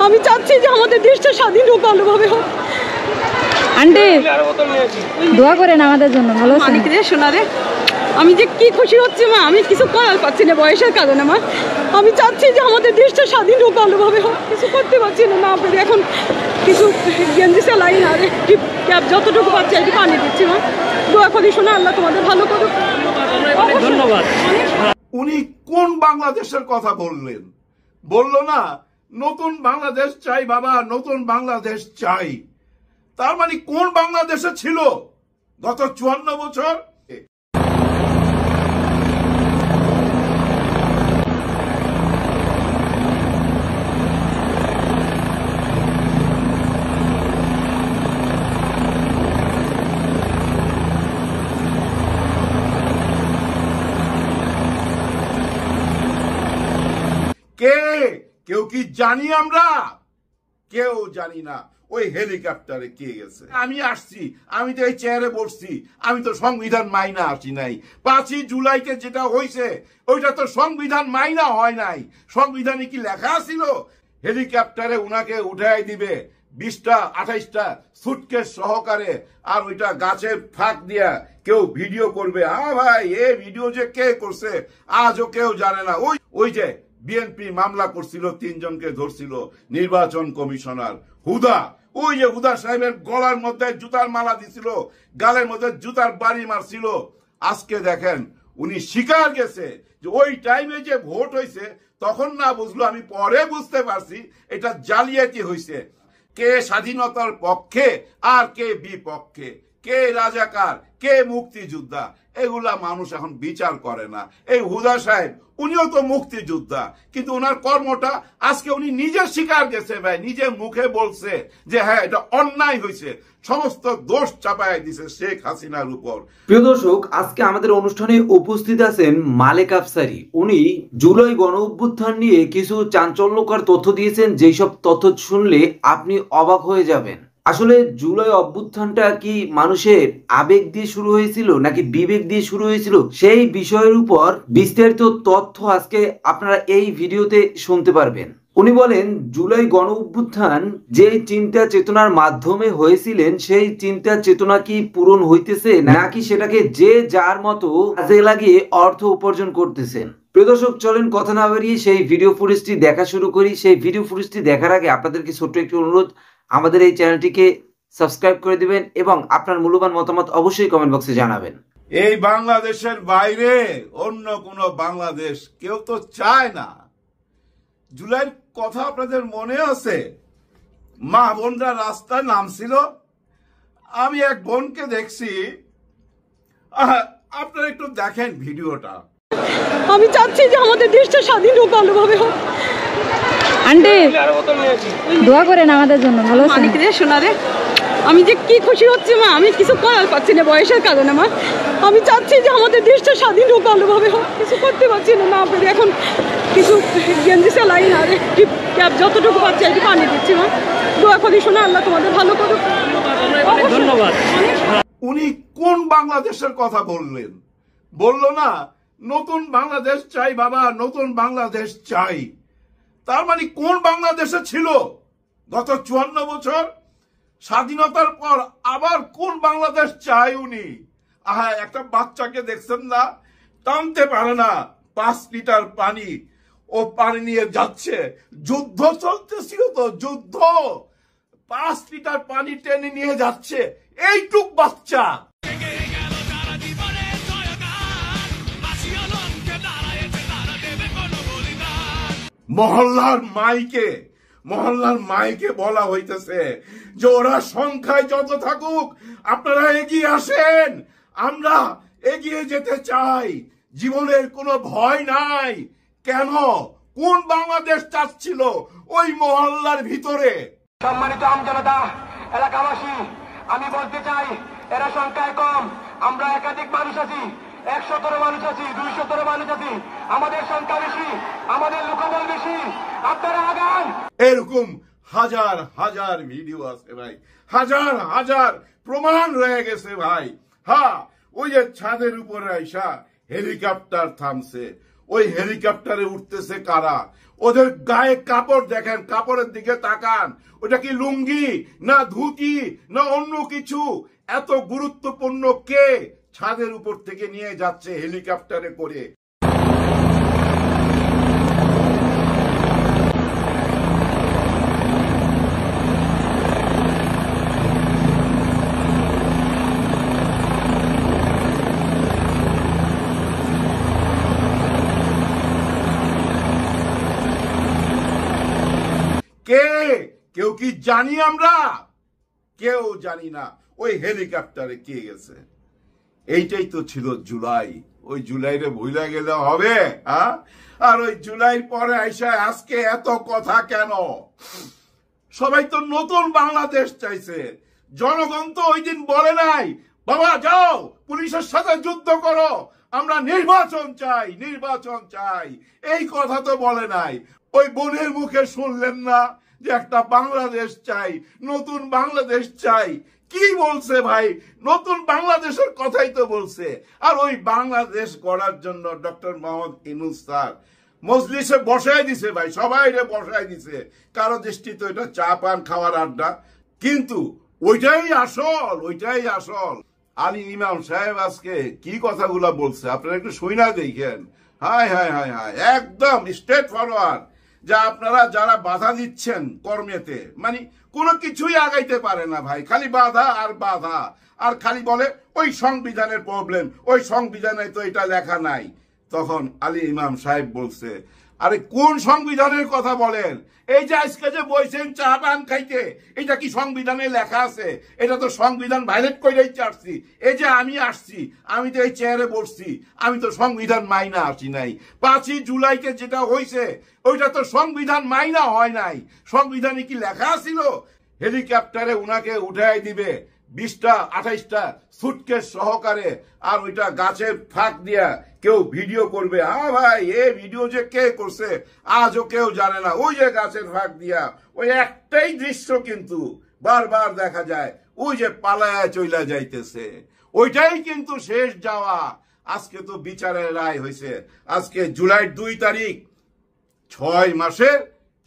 আমি চাচ্ছি যে আমাদের দেশটা স্বাধীন হোক, ভালোভাবে হোক। আন্টি দোয়া করেন আমাদের জন্য। ভালো মানিক রে, সোনা রে, আমি যে কি খুশি হচ্ছে মা, আমি কিছু করার পাচ্ছি না বয়সের কারণে মা। আমি চাচ্ছি যে আমাদের দেশটা স্বাধীন হোক, ভালোভাবে হোক। কিছু করতে পারছি না, না পেরে এখন কিছু গেঞ্জি সেলাই না রে, ক্যাব যতটুকু পাচ্ছি আর কি পানি দিচ্ছি মা। দোয়া করি শোনা, আল্লাহ তোমাদের ভালো করুক। ধন্যবাদ। উনি কোন বাংলাদেশের কথা বললেন? বলল না নতুন বাংলাদেশ চাই বাবা, নতুন বাংলাদেশ চাই। তার মানে কোন বাংলাদেশে ছিল গত 54 বছর? কেউ কি জানি? আমরা কেউ জানি না ওই হেলিকপ্টারে কে গেছে। আমি আসছি, আমি তো এই চেয়ারে বসছি, আমি তো সংবিধান মাইনা আসি নাই। 5ই জুলাইতে যেটা হয়েছে ওইটা তো সংবিধান মাইনা হয় নাই। সংবিধানে কি লেখা ছিল হেলিকপ্টারে উনাকে উঠাই দিবে 20টা 28টা সুটকেস সহকারে, আর ওইটা গাছের ফাঁক দিয়া কেউ ভিডিও করবে? ভাই, এই ভিডিও যে কে করছে আজও কেউ জানে না। ওই যে বিএনপি মামলা করছিল, 3 জনকে ধরছিল নির্বাচন কমিশনার হুদা। ওই যে হুদা সাহেবের গলার মধ্যে জুতার মালা দিছিল, গালের মধ্যে জুতার বাড়ি মারছিল। আজকে দেখেন উনি স্বীকার গেছে যে ওই টাইমে যে ভোট হয়েছে তখন না বুঝলো, আমি পরে বুঝতে পারছি এটা জালিয়াতি হয়েছে। কে স্বাধীনতার পক্ষে আর কে বিপক্ষে, কে রাজাকার কে মুক্তিযোদ্ধা, এগুলা মানুষ এখন বিচার করে না। এই হুদা সাহেব উনিও তো মুক্তিযোদ্ধা, কিন্তু ওনার কর্মটা আজকে উনি নিজে স্বীকার গেছে ভাই, নিজে মুখে বলছে যে হ্যাঁ এটা অন্যায় হয়েছে। সমস্ত দোষ চাপায় দিছে শেখ হাসিনার উপর। প্রিয় দর্শক, আজকে আমাদের অনুষ্ঠানে উপস্থিত আছেন মালেক আফসারী। উনি জুলাই গণ অভ্যুত্থান নিয়ে কিছু চাঞ্চল্যকর তথ্য দিয়েছেন, যেই সব তথ্য শুনলে আপনি অবাক হয়ে যাবেন। আসলে জুলাই অভ্যুত্থানটা কি মানুষের আবেগ দিয়ে শুরু হয়েছিল নাকি বিবেক দিয়ে শুরু হয়েছিল, সেই বিষয়ের উপর বিস্তারিত তথ্য আজকে আপনারা এই ভিডিওতে শুনতে পারবেন। উনি বলেন জুলাই গণ অভ্যুত্থান যে চিন্তা চেতনার মাধ্যমে হয়েছিলেন, সেই চিন্তা চেতনা কি পূরণ হইতেছে নাকি সেটাকে যে যার মতো কাজে লাগিয়ে অর্থ উপার্জন করতেছেন। প্রিয় দর্শক, চলেন কথা না বাড়িয়ে সেই ভিডিও ফুটেজটি দেখা শুরু করি। সেই ভিডিও ফুটেজটি দেখার আগে আপনাদেরকে ছোট্ট একটি অনুরোধ, আমাদের এই চ্যানেলটিকে সাবস্ক্রাইব করে দিবেন এবং আপনার মূল্যবান মতামত অবশ্যই কমেন্ট বক্সে জানাবেন। এই বাংলাদেশের বাইরে অন্য কোন বাংলাদেশ কেউ তো চায় না। জুলাইয়ের কথা আপনাদের মনে আছে? মা বোনরা রাস্তায় নামছিল, আমি এক বোনকে দেখছি, আপনারা একটু দেখেন ভিডিওটা। আমি চাচ্ছি যে আমাদের দেশটা স্বাধীন হোক, ভালোভাবে হোক। আন্টি দোয়া করেন আমাদের জন্য। ভালো মানিক রে, সোনা রে, আমি যে কি খুশি হচ্ছে মা, আমি কিছু করার পাচ্ছি না বয়সের কারণে মা। আমি চাচ্ছি যে আমাদের দেশটা স্বাধীন হোক, ভালোভাবে হোক। কিছু করতে পারছি না, না পেরে এখন কিছু গেঞ্জি সেলাই না রে, ক্যাব যতটুকু পাচ্ছি আর কি পানি দিচ্ছি মা। দোয়া করি শোনা, আল্লাহ তোমাদের ভালো করুক। ধন্যবাদ। উনি কোন বাংলাদেশের কথা বললেন? বলল না নতুন বাংলাদেশ চাই বাবা, নতুন বাংলাদেশ চাই। তার মানে কোন বাংলাদেশে ছিল গত 54 বছর? স্বাধীনতার পর আবার কোন বাংলাদেশ চাই উনি? একটা বাচ্চাকে দেখছেন না, টানতে পারে না 5 লিটার পানি, ও পানি নিয়ে যাচ্ছে। যুদ্ধ চলতেছিল তো, যুদ্ধ, 5 লিটার পানি টেনে নিয়ে যাচ্ছে এইটুক বাচ্চা। মহল্লার মাইকে বলা হইতেছে যে ওরা সংখ্যায় যত থাকুক আপনারা এগিয়ে আসেন, আমরা এগিয়ে যেতে চাই, জীবনের কোনো ভয় নাই। কেন? কোন বাংলাদেশ চাচ্ছিল ওই মহল্লার ভিতরে? সম্মানিত আমজনতা, এলাকাবাসী, আমি বলতে চাই এরা সংখ্যায় কম, আমরা একাধিক মানুষ আছি, 117 মানুষ আছি, 217 মানুষ আছি, আমাদের সংখ্যা বেশি, আমাদের লোকবল বেশি, আপনারা আগান। এরকম হাজার হাজার ভিডিও আছে ভাই, হাজার হাজার প্রমাণ রয়ে গেছে ভাই। হ্যাঁ, ওই যে ছাদের উপরে আইসা হেলিকপ্টার থামছে, ওই হেলিকপ্টারে উঠতেছে কারা? ওদের গায়ে কাপড় দেখেন, কাপড়ের দিকে তাকান, ওটা কি লুঙ্গি না ধুতি না অন্য কিছু? এত গুরুত্বপূর্ণ কে ছাদের উপর থেকে নিয়ে যাচ্ছে হেলিকপ্টারে করে? কে? কেউ কি জানি আমরা? কেউ জানি না ওই হেলিকপ্টারে কে গেছে। এইটাই তো ছিল জুলাই। ওই জুলাইরে ভুলে গেলে হবে? আর ওই জুলাইর পরে আইসা আজকে এত কথা কেন? সবাই তো নতুন বাংলাদেশ চাইছে। জনগণ তো ওই দিন বলে নাই বাবা যাও পুলিশের সাথে যুদ্ধ করো, আমরা নির্বাচন চাই, নির্বাচন চাই। এই কথা তো বলে নাই। ওই বোনের মুখে শুনলেন না যে একটা বাংলাদেশ চাই, নতুন বাংলাদেশ চাই? কি বলছে ভাই? নতুন বাংলাদেশের কথাই তো বলছে। আর ওই বাংলাদেশ গড়ার জন্য ডক্টর মোহাম্মদ ইউনূস স্যার মজলিসে বসায় দিছে ভাই, সবাই বসায় দিছে। কারো দৃষ্টিতে ওইটা চা পান খাওয়ার আড্ডা, কিন্তু ওইটাই আসল, ওইটাই আসল। আলী ইমাম সাহেব আজকে কি কথাগুলা বলছে আপনারা একটু শুইনা দেখেন। হায় হায় হায় হায়, একদম স্ট্রেট ফরওয়ার্ড। যা আপনারা যারা বাধা দিচ্ছেন কর্মেতে, মানে কোনো কিছুই আগাইতে পারে না ভাই, খালি বাধা আর বাধা। আর খালি বলে ওই সংবিধানের প্রবলেম, ওই সংবিধানে তো এটা লেখা নাই। তখন আলী ইমাম সাহেব বলছে, আরে কোন সংবিধানের কথা বলেন? এই যে আজকে যে বইছেন চা পান খাইতে, এটা কি সংবিধানে লেখা আছে? এটা তো সংবিধান ভাইলেট করেই আসছি। এই যে আমি আসছি, আমি তো এই চেয়ারে বসছি, আমি তো সংবিধান মাইনা আসি নাই। 5ই জুলাইতে যেটা হয়েছে ওইটা তো সংবিধান মাইনা হয় নাই। সংবিধানে কি লেখা ছিল হেলিকপ্টারে উনাকে উঠাই দিবে 20টা 28টা সুটকেস সহকারে, আর ওইটা গাছের ফাঁক দিয়া কেউ ভিডিও করবে? ভাই এই ভিডিও যে কে করছে আজও কেউ জানে না। ওই যে গাছের ফাঁক দিয়া ওই একটাই দৃশ্য কিন্তু বারবার দেখা যায়, ওই যে পালায়া চইলা যাইতেছে, ওইটাই কিন্তু শেষ যাওয়া। আজকে তো বিচারের রায় হয়েছে, আজকে জুলাই 2 তারিখ, 6 মাসের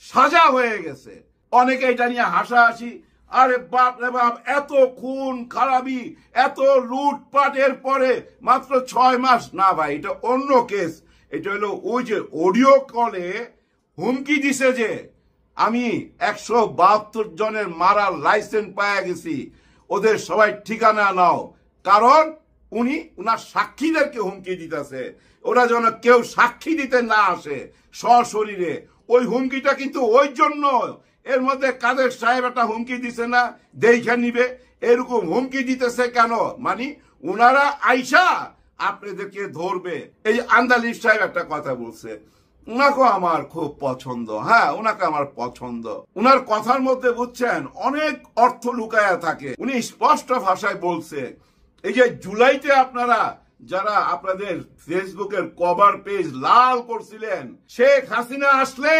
সাজা হয়ে গেছে। অনেকে এটা নিয়ে হাসাহাসি, আরে বাপ রে বাপ, এত খুন খারাপি, এত লুটপাটের পরে মাত্র 6 মাস? না ভাই, এটা অন্য কেস। এটা হলো ওই যে অডিও কলে হুমকি দিছে যে আমি 172 জনের মারার লাইসেন্স পাওয়া গেছি, ওদের সবাই ঠিকানা নাও। কারণ উনি উনার সাক্ষীদেরকে হুমকি দিতেছে, ওরা যেন কেউ সাক্ষী দিতে না আসে সশরীরে। ওই হুমকিটা কিন্তু ওই জন্য, এর মধ্যে কাদের সাহেব একটা হুমকি দিছে না, দেখে নিবে। এরকম হুমকি দিতেছে কেন? মানে উনারা আইসা আপনাদেরকে ধরবে। এই আন্দালিব সাহেব একটা কথা বলছে, উনাকে আমার খুব পছন্দ। হ্যাঁ, উনাকে আমার পছন্দ। উনার কথার মধ্যে বুঝছেন অনেক অর্থ লুকায়া থাকে। উনি স্পষ্ট ভাষায় বলছে, এই যে জুলাইতে আপনারা যারা আপনাদের ফেসবুকের কভার পেজ লাল করছিলেন, শেখ হাসিনা আসলে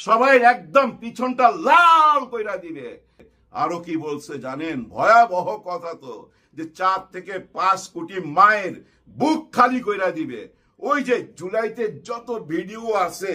সবাই একদম পিছনটা লাল কইরা দিবে। আরো কি বলছে জানেন? ভয়াবহ কথা তো, যে 4 থেকে 5 কোটি মায়ের বুক খালি কইরা দিবে। ওই যে জুলাইতে যত ভিডিও আছে